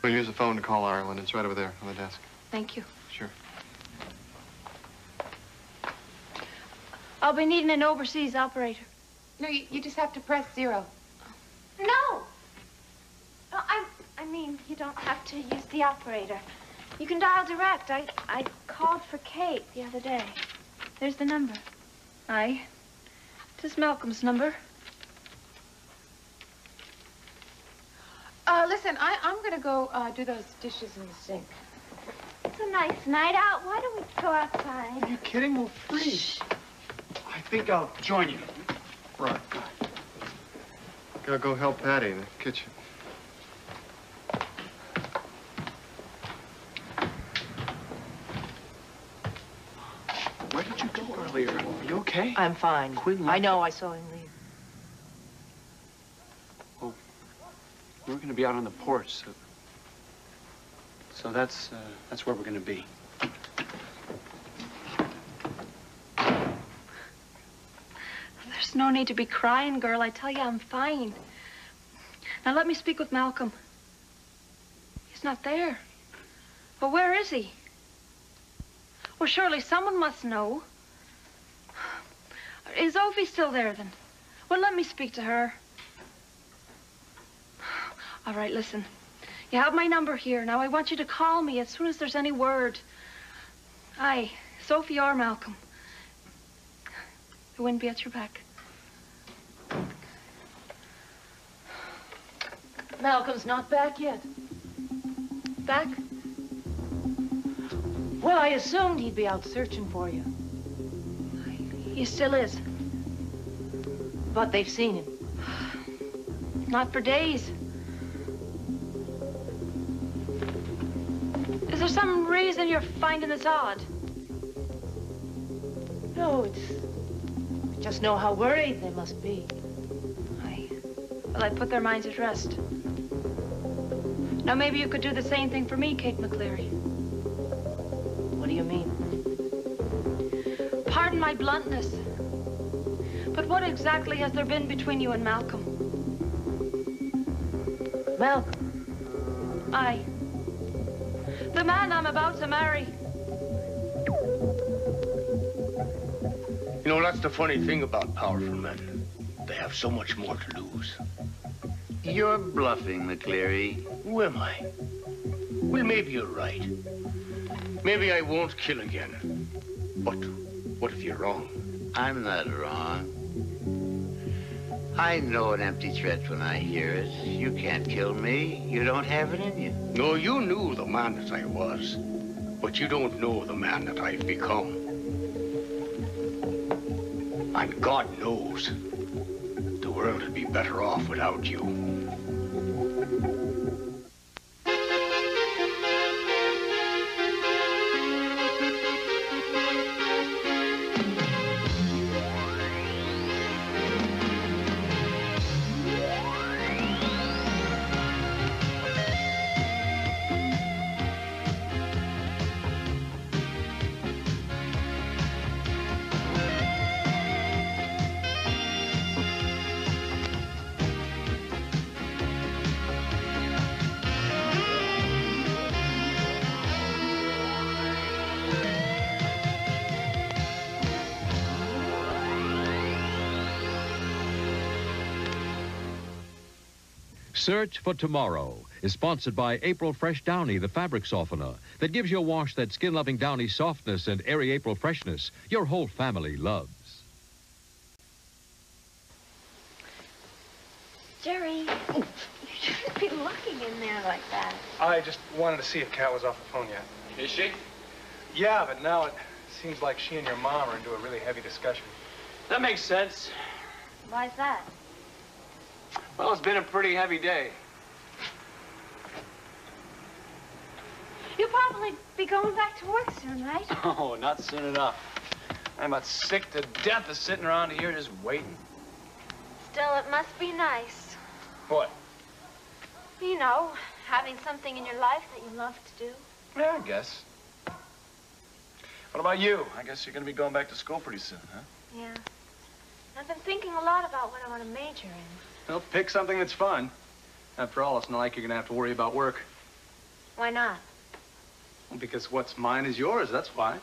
We'll use the phone to call Ireland. It's right over there on the desk. Thank you. Sure. I'll be needing an overseas operator. No, you just have to press 0. No! No, I mean, you don't have to use the operator. You can dial direct. I called for Kate the other day. There's the number. Aye. This is Malcolm's number. Listen, I'm gonna go do those dishes in the sink. It's a nice night out. Why don't we go outside? Are you kidding? We'll freeze. I think I'll join you. Right. Gotta go help Patty in the kitchen. Where did you go earlier? Are you okay? I'm fine. Quinn, I know, I saw him leave. Well, we're going to be out on the porch, so that's where we're going to be. There's no need to be crying, girl. I tell you, I'm fine. Now, let me speak with Malcolm. He's not there. Well, where is he? Well, surely someone must know. Is Ophi still there, then? Well, let me speak to her. All right, listen. You have my number here. Now, I want you to call me as soon as there's any word. Aye, Sophie or Malcolm. The wind be at your back. Malcolm's not back yet. Back? Well, I assumed he'd be out searching for you. He still is. But they've seen him. Not for days. Is there some reason you're finding this odd? No, I just know how worried they must be. Well, I put their minds at rest. Now, maybe you could do the same thing for me, Kate McCleary. What do you mean? Pardon my bluntness, but what exactly has there been between you and Malcolm? Malcolm? Aye. The man I'm about to marry. You know, that's the funny thing about powerful men. They have so much more to lose. You're bluffing, McCleary. Who am I? Well, maybe you're right. Maybe I won't kill again. But what if you're wrong? I'm not wrong. I know an empty threat when I hear it. You can't kill me. You don't have it in you. No, you knew the man that I was, but you don't know the man that I've become. And God knows, the world would be better off without you. Search for Tomorrow is sponsored by April Fresh Downy, the fabric softener that gives your wash that skin-loving Downy softness and airy April freshness your whole family loves. Jerry, you shouldn't be looking in there like that. I just wanted to see if Kat was off the phone yet. Is she? Yeah, but now it seems like she and your mom are into a really heavy discussion. That makes sense. Why's that? Well, it's been a pretty heavy day. You'll probably be going back to work soon, right? Oh, not soon enough. I'm about sick to death of sitting around here just waiting. Still, it must be nice. What? You know, having something in your life that you love to do. Yeah, I guess. What about you? I guess you're going to be going back to school pretty soon, huh? Yeah. I've been thinking a lot about what I want to major in. Well, pick something that's fun. After all, it's not like you're going to have to worry about work. Why not? Well, because what's mine is yours, that's why.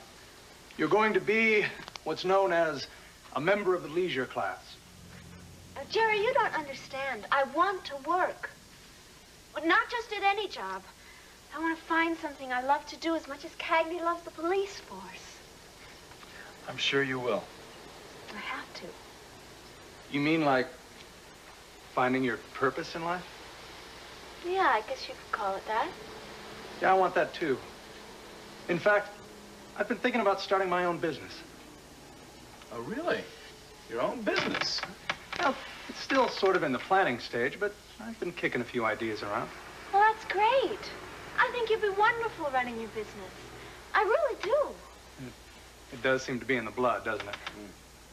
You're going to be what's known as a member of the leisure class. Jerry, you don't understand. I want to work. But not just at any job. I want to find something I love to do as much as Cagney loves the police force. I'm sure you will. I have to. You mean like finding your purpose in life? Yeah, I guess you could call it that. Yeah, I want that too. In fact, I've been thinking about starting my own business. Oh, really? Your own business? Well, it's still sort of in the planning stage, but I've been kicking a few ideas around. Well, that's great. I think you'd be wonderful running your business. I really do. It does seem to be in the blood, doesn't it?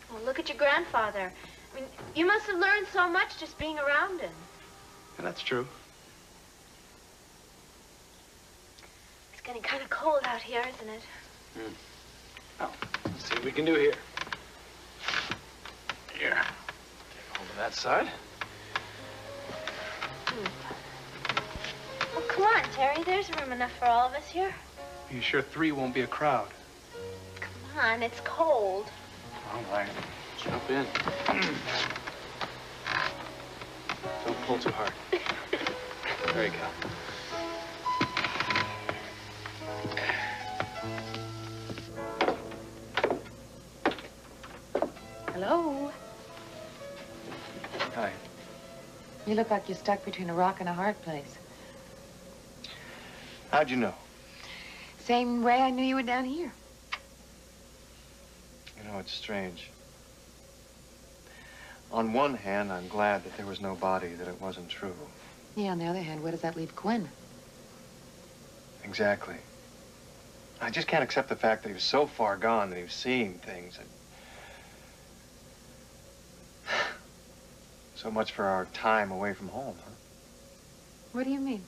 Well, look at your grandfather. I mean, you must have learned so much just being around him. Yeah, that's true. It's getting kind of cold out here, isn't it? Oh, let's see what we can do here. Here. Take hold of that side. Well, come on, Terry. There's room enough for all of us here. Are you sure 3 won't be a crowd? Come on, it's cold. All right. Jump in. Don't pull too hard. There you go. Hello? Hi. You look like you're stuck between a rock and a hard place. How'd you know? Same way I knew you were down here. You know, it's strange. On one hand, I'm glad that there was no body, that it wasn't true. Yeah, on the other hand, where does that leave Quinn? Exactly. I just can't accept the fact that he was so far gone that he was seeing things. So much for our time away from home, huh? What do you mean?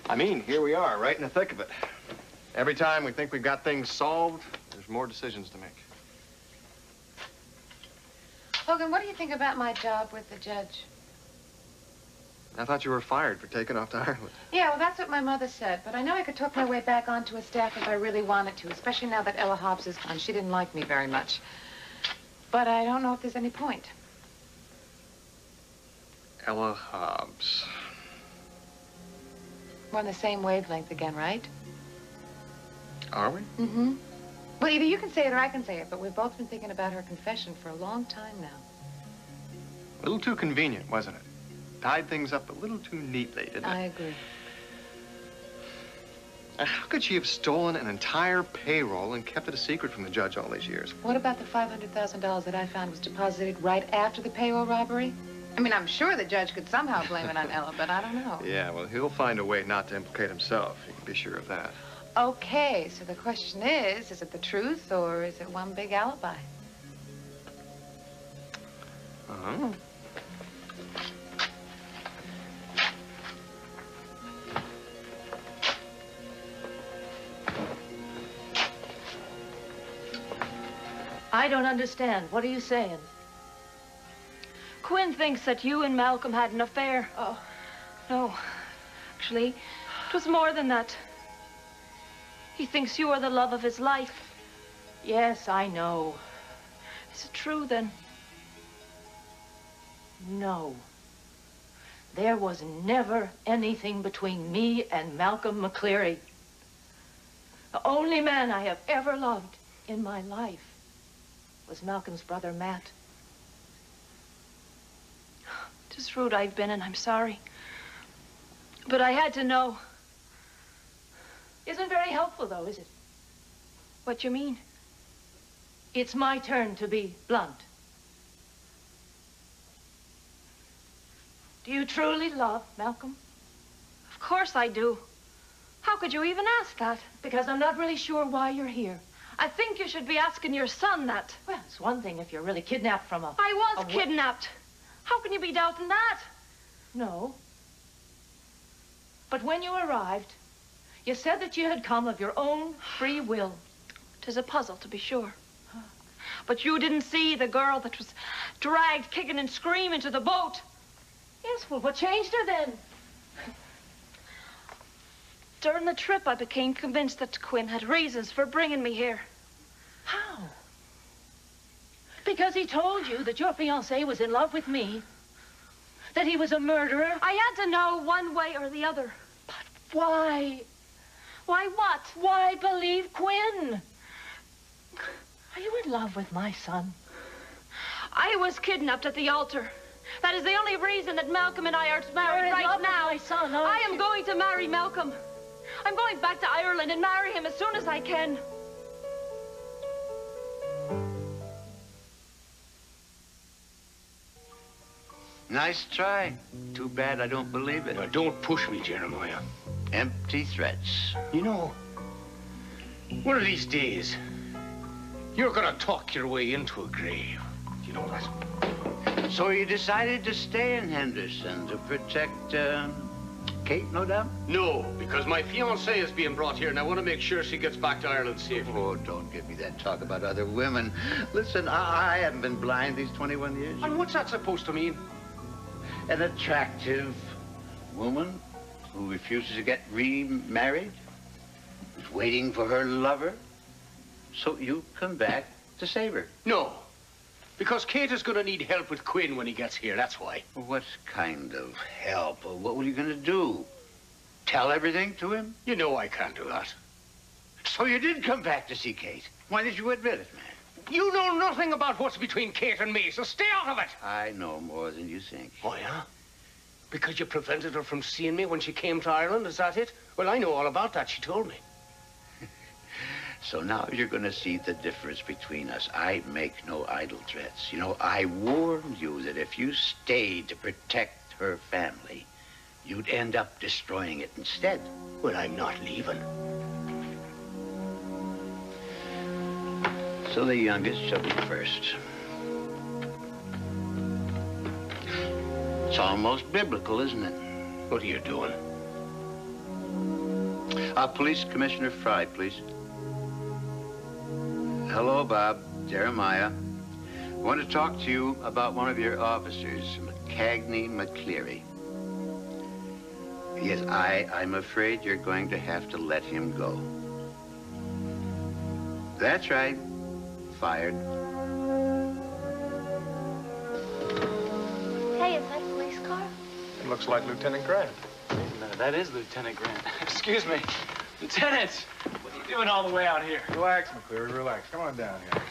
I mean, here we are, right in the thick of it. Every time we think we've got things solved, there's more decisions to make. Hogan, what do you think about my job with the judge? I thought you were fired for taking off to Ireland. Yeah, well, that's what my mother said. But I know I could talk my way back onto a staff if I really wanted to, especially now that Ella Hobbs is gone. She didn't like me very much. But I don't know if there's any point. Ella Hobbs. We're on the same wavelength again, right? Are we? Mm-hmm. Well, either you can say it or I can say it, but we've both been thinking about her confession for a long time now. A little too convenient, wasn't it? Tied things up a little too neatly, didn't it? I agree. How could she have stolen an entire payroll and kept it a secret from the judge all these years? What about the $500,000 that I found was deposited right after the payroll robbery? I mean, I'm sure the judge could somehow blame it on Ella, but I don't know. Yeah, well, he'll find a way not to implicate himself. You can be sure of that. Okay, so the question is it the truth or is it one big alibi? Uh-huh. I don't understand. What are you saying? Quinn thinks that you and Malcolm had an affair. Oh. No. Actually, it was more than that. He thinks you are the love of his life. Yes, I know. Is it true, then? No. There was never anything between me and Malcolm McCleary. The only man I have ever loved in my life was Malcolm's brother, Matt. Tis rude I've been, and I'm sorry. But I had to know. Isn't very helpful, though, is it? What you mean? It's my turn to be blunt. Do you truly love Malcolm? Of course I do. How could you even ask that? Because I'm not really sure why you're here. I think you should be asking your son that. Well, it's one thing if you're really kidnapped from I was kidnapped. How can you be doubting that? No. But when you arrived, you said that you had come of your own free will. 'Tis a puzzle, to be sure. But you didn't see the girl that was dragged kicking and screaming to the boat. Yes, well, what changed her then? during the trip, I became convinced that Quinn had reasons for bringing me here. How? Because he told you that your fiancé was in love with me, that he was a murderer. I had to know one way or the other. But why? Why what? Why believe Quinn? Are you in love with my son? I was kidnapped at the altar. That is the only reason that Malcolm and I are married right now. With my son, aren't I am you? going to marry Malcolm. I'm going back to Ireland and marry him as soon as I can. Nice try. Too bad I don't believe it. Now, don't push me, Jeremiah. Empty threats. You know, one of these days, you're gonna talk your way into a grave. You know that? So you decided to stay in Henderson to protect, Kate, no doubt? No, because my fiancée is being brought here, and I want to make sure she gets back to Ireland safely. Oh, don't give me that talk about other women. Listen, I haven't been blind these 21 years. And what's that supposed to mean? An attractive woman who refuses to get remarried, who's waiting for her lover, so you come back to save her. No, because Kate is going to need help with Quinn when he gets here, that's why. What kind of help? What were you going to do? Tell everything to him? You know I can't do that. So you did come back to see Kate. Why did you admit it, man? You know nothing about what's between Kate and me, so stay out of it. I know more than you think. Oh, yeah? Because you prevented her from seeing me when she came to Ireland, is that it? Well, I know all about that, she told me. So now you're going to see the difference between us. I make no idle threats. You know, I warned you that if you stayed to protect her family, you'd end up destroying it instead. Well, I'm not leaving. So the youngest shall be first. It's almost biblical, isn't it? What are you doing? Police Commissioner Fry, please. Hello, Bob. Jeremiah. I want to talk to you about one of your officers, McCagney McCleary. Yes, I'm afraid you're going to have to let him go. That's right. Fired. Hey, is that a police car? It looks like Lieutenant Grant. That is Lieutenant Grant. Excuse me. Lieutenant, what are you doing all the way out here? Relax, McCleary, relax. Come on down here.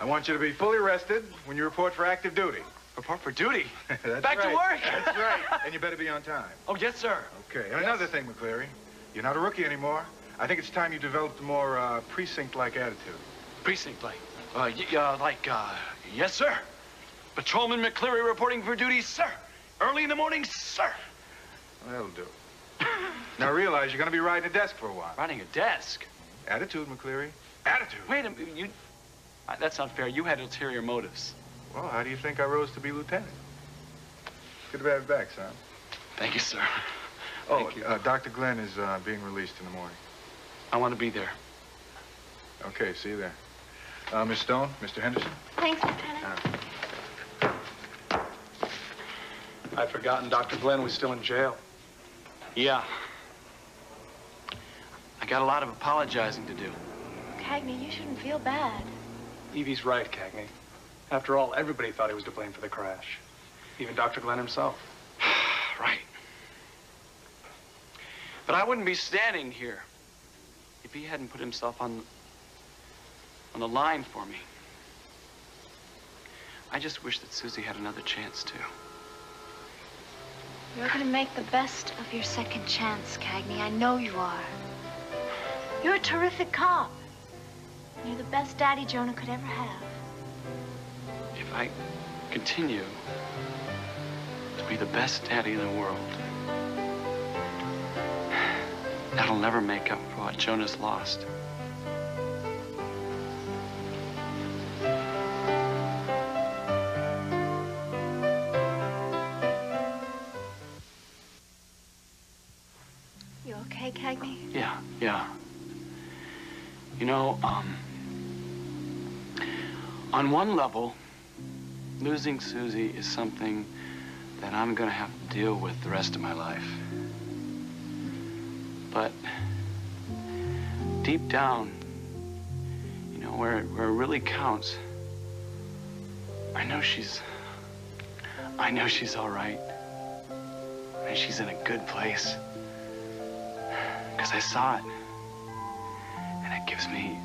I want you to be fully rested when you report for active duty. Report for duty? That's Back to right. work? That's right. And you better be on time. Oh, yes, sir. Okay. And another thing, McCleary. You're not a rookie anymore. I think it's time you developed a more precinct-like attitude. Precinct-like? Yes, sir. Patrolman McCleary reporting for duty, sir. Early in the morning, sir. That'll do. Now realize you're going to be riding a desk for a while. Riding a desk? Attitude, McCleary. Attitude. Wait a minute, you... That's not fair. You had ulterior motives. Well, how do you think I rose to be lieutenant? Good to have you back, son. Thank you, sir. Thank you. Dr. Glenn is being released in the morning. I want to be there. Okay, see you there. Miss Stone, Mr. Henderson. Thanks, Lieutenant. I'd forgotten Dr. Glenn was still in jail. Yeah. I got a lot of apologizing to do. Cagney, you shouldn't feel bad. Evie's right, Cagney. After all, everybody thought he was to blame for the crash. Even Dr. Glenn himself. Right. But I wouldn't be standing here if he hadn't put himself on the line for me. I just wish that Susie had another chance, too. You're gonna make the best of your second chance, Cagney. I know you are. You're a terrific cop. You're the best daddy Jonah could ever have. If I continue to be the best daddy in the world, that'll never make up for what Jonah's lost. You okay, Cagney? Yeah. You know, on one level, losing Susie is something that I'm gonna have to deal with the rest of my life. But deep down, you know, where it really counts, I know she's all right. And she's in a good place. Because I saw it. And it gives me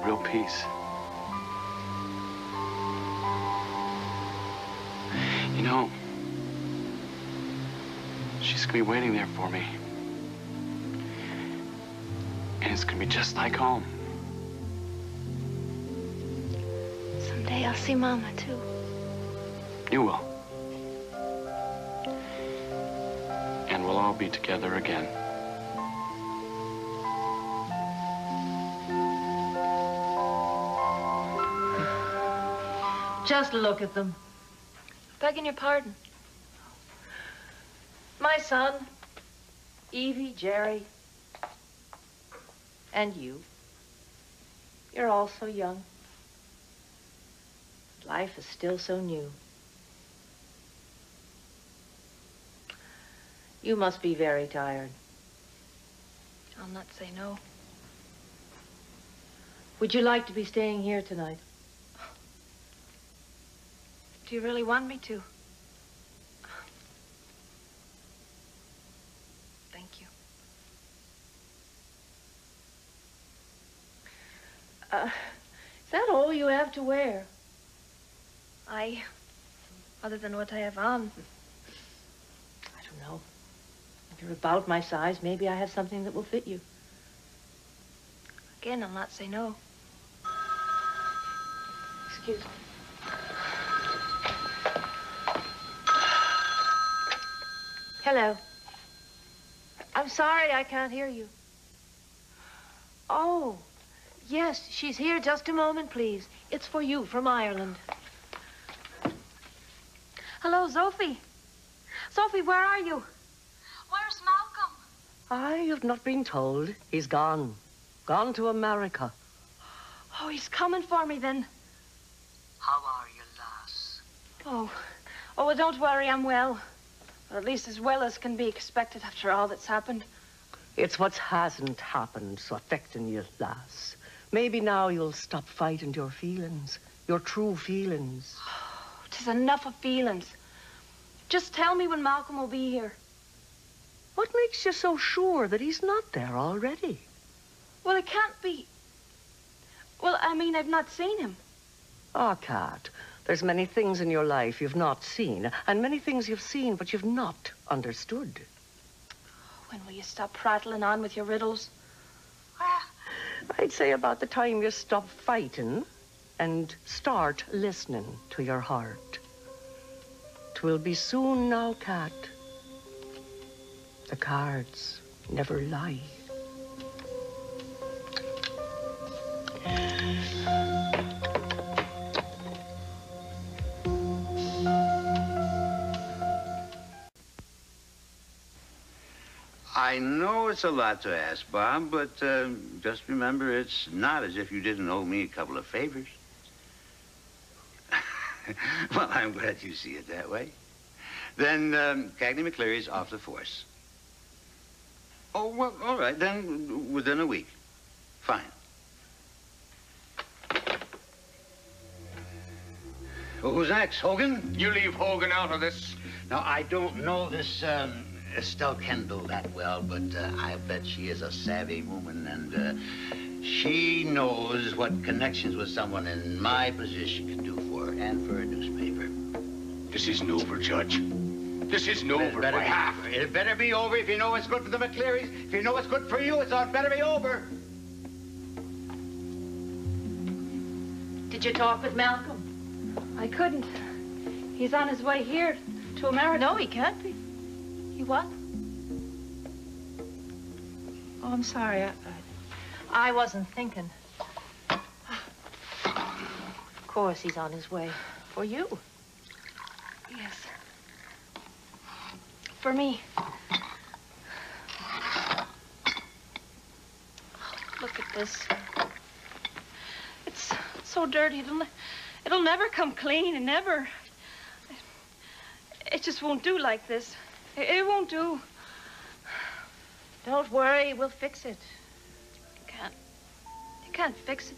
real peace. You know, she's gonna be waiting there for me. And it's gonna be just like home. Someday I'll see Mama, too. You will. And we'll all be together again. Just look at them. Begging your pardon. My son, Evie, Jerry, and you. You're all so young. Life is still so new. You must be very tired. I'll not say no. Would you like to be staying here tonight? Do you really want me to? Thank you. Is that all you have to wear? Other than what I have on. I don't know. If you're about my size, maybe I have something that will fit you. Again, I'll not say no. Excuse me. Hello. I'm sorry I can't hear you. Oh, yes, she's here. Just a moment, please. It's for you, from Ireland. Hello, Sophie. Sophie, where are you? Where's Malcolm? I have not been told. He's gone. Gone to America. Oh, he's coming for me then. How are you, lass? Oh, well, don't worry, I'm well. Or at least as well as can be expected after all that's happened. It's what hasn't happened so affecting you, lass. Maybe now you'll stop fighting your feelings, your true feelings. Oh, 'tis enough of feelings. Just tell me when Malcolm will be here. What makes you so sure that he's not there already? Well, it can't be. Well, I mean, I've not seen him. Oh, Kat, there's many things in your life you've not seen, and many things you've seen but you've not understood. When will you stop prattling on with your riddles? I'd say about the time you stop fighting and start listening to your heart. 'Twill be soon now, Kat. The cards never lie. I know it's a lot to ask, Bob, but just remember it's not as if you didn't owe me a couple of favors. Well, I'm glad you see it that way. Then Cagney McCleary's off the force. Oh, well, all right, then within a week. Fine. Well, who's next? Hogan? You leave Hogan out of this. Now, I don't know this Estelle Kendall that well, but I bet she is a savvy woman, and she knows what connections with someone in my position can do for her and for a newspaper. This isn't over, Judge. This isn't over by half. It better be over if you know what's good for the McClearys. If you know what's good for you, it's all better be over. Did you talk with Malcolm? I couldn't. He's on his way here to America. No, he can't be. He what? Oh, I'm sorry. I wasn't thinking. Of course, he's on his way. For you. Yes. For me. Look at this. It's so dirty. It'll never come clean, and never. It just won't do like this. It won't do. Don't worry, we'll fix it. You can't fix it.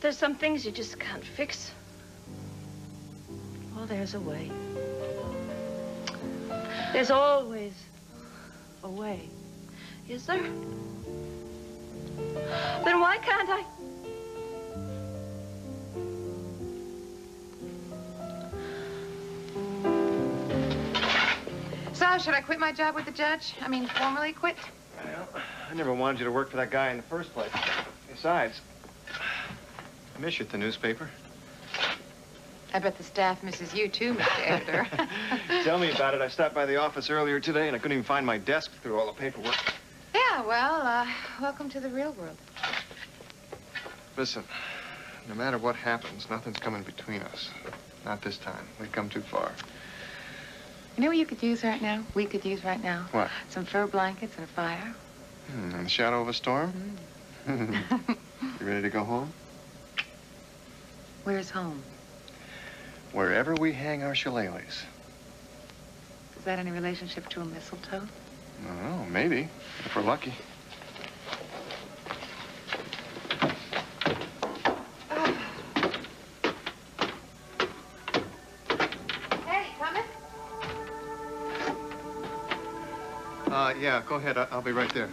There's some things you just can't fix. Oh, there's a way. There's always A way. Is there? Then why can't I? So, should I quit my job with the judge? I mean, formally quit? Well, I never wanted you to work for that guy in the first place. Besides, I miss you at the newspaper. I bet the staff misses you too, Mr. Editor. Tell me about it. I stopped by the office earlier today, and I couldn't even find my desk through all the paperwork. Yeah, well, welcome to the real world. Listen, no matter what happens, nothing's coming between us. Not this time. We've come too far. You know what you could use right now? We could use right now? What? Some fur blankets and a fire. In the shadow of a storm? You ready to go home? Where's home? Wherever we hang our shillelaghs. Is that any relationship to a mistletoe? I don't know, maybe, if we're lucky. Hey, coming? Yeah, go ahead. I'll be right there.